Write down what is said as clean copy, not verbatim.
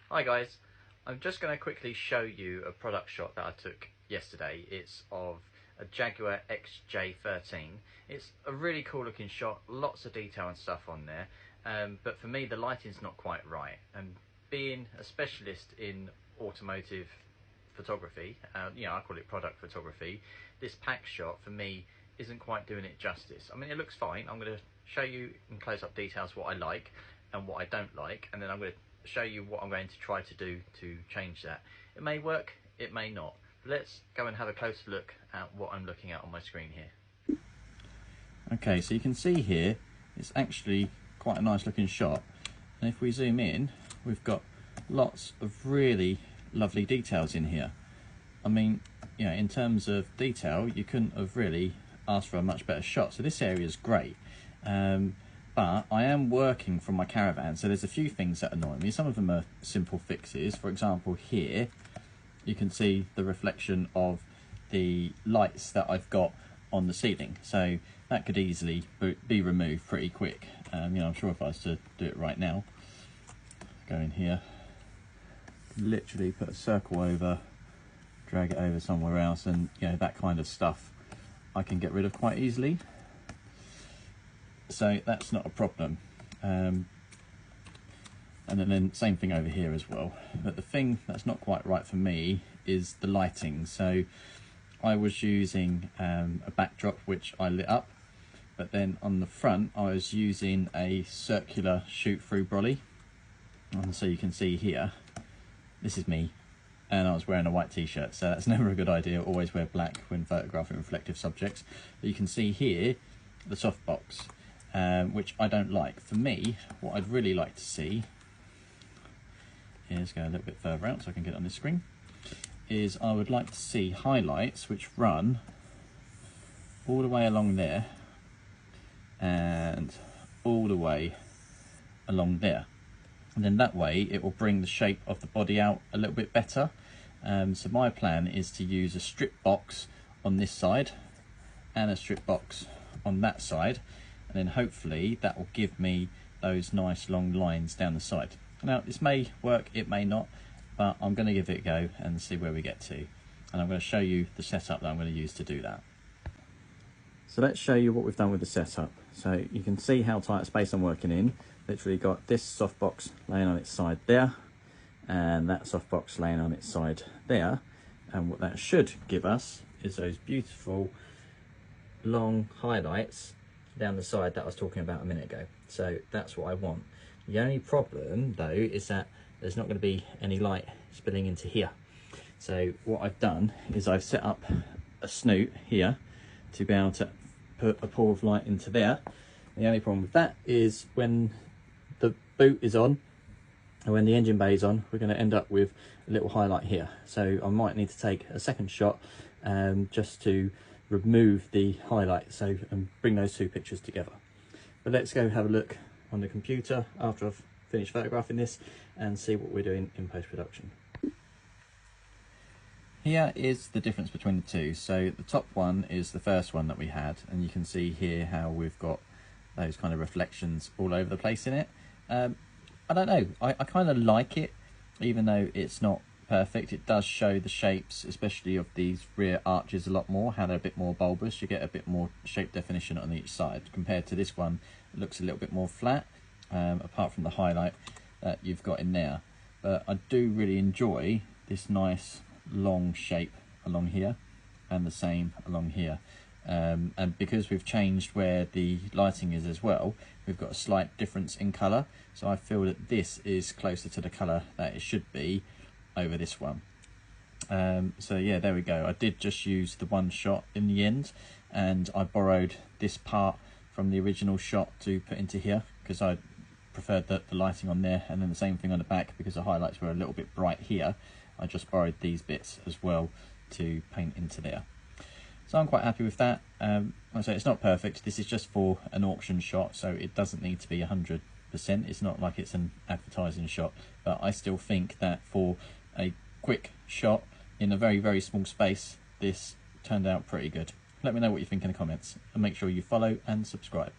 Hi guys, I'm just going to quickly show you a product shot that I took yesterday. It's of a Jaguar XJ13. It's a really cool looking shot, lots of detail and stuff on there, but for me the lighting's not quite right, and being a specialist in automotive photography, I call it product photography, this pack shot for me isn't quite doing it justice. I mean, it looks fine. I'm going to show you in close-up details what I like and what I don't like, and then I'm going to show you what I'm going to try to do to change that. It may work, it may not. Let's go and have a closer look at what I'm looking at on my screen here. Okay, so you can see here, it's actually quite a nice looking shot. And if we zoom in, we've got lots of really lovely details in here. I mean, in terms of detail, you couldn't have really asked for a much better shot. So this area is great. But I am working from my caravan, so there's a few things that annoy me. Some of them are simple fixes. For example, here you can see the reflection of the lights that I've got on the ceiling. So that could easily be removed pretty quick. I'm sure if I was to do it right now, go in here, literally put a circle over, drag it over somewhere else, and that kind of stuff I can get rid of quite easily. So that's not a problem. And then same thing over here as well. But the thing that's not quite right for me is the lighting. So I was using a backdrop which I lit up, but then on the front I was using a circular shoot through brolly. And so you can see here, this is me, and I was wearing a white t-shirt, so that's never a good idea. Always wear black when photographing reflective subjects. But you can see here the softbox, which I don't like. For me, what I'd really like to see is, go a little bit further out so I can get it on this screen, is I would like to see highlights which run all the way along there and all the way along there. And then that way it will bring the shape of the body out a little bit better. So my plan is to use a strip box on this side and a strip box on that side, and then hopefully that will give me those nice long lines down the side. Now this may work, it may not, but I'm going to give it a go and see where we get to, and I'm going to show you the setup that I'm going to use to do that. So let's show you what we've done with the setup. So you can see how tight a space I'm working in. Literally got this softbox laying on its side there, and that softbox laying on its side there, and what that should give us is those beautiful long highlights down the side that I was talking about a minute ago. So that's what I want. The only problem though is that there's not going to be any light spilling into here. So what I've done is I've set up a snoot here to be able to put a pool of light into there. The only problem with that is when the boot is on and when the engine bay is on, we're going to end up with a little highlight here. So I might need to take a second shot just to remove the highlight, and bring those two pictures together. But let's go have a look on the computer after I've finished photographing this and see what we're doing in post-production. Here is the difference between the two. So the top one is the first one that we had, and you can see here how we've got those kind of reflections all over the place in it. I don't know, I kind of like it, even though it's not perfect. It does show the shapes, especially of these rear arches, a lot more, how they're a bit more bulbous. You get a bit more shape definition on each side compared to this one. It looks a little bit more flat, apart from the highlight that you've got in there. But I do really enjoy this nice long shape along here, and the same along here. And because we've changed where the lighting is as well, we've got a slight difference in colour. So I feel that this is closer to the colour that it should be over this one. So yeah, there we go. I did just use the one shot in the end, and I borrowed this part from the original shot to put into here because I preferred the lighting on there, and then the same thing on the back because the highlights were a little bit bright here. I just borrowed these bits as well to paint into there. So I'm quite happy with that. Like I say, it's not perfect. This is just for an auction shot, so it doesn't need to be 100%. It's not like it's an advertising shot, but I still think that for a quick shot in a very, very small space, this turned out pretty good. Let me know what you think in the comments, and make sure you follow and subscribe.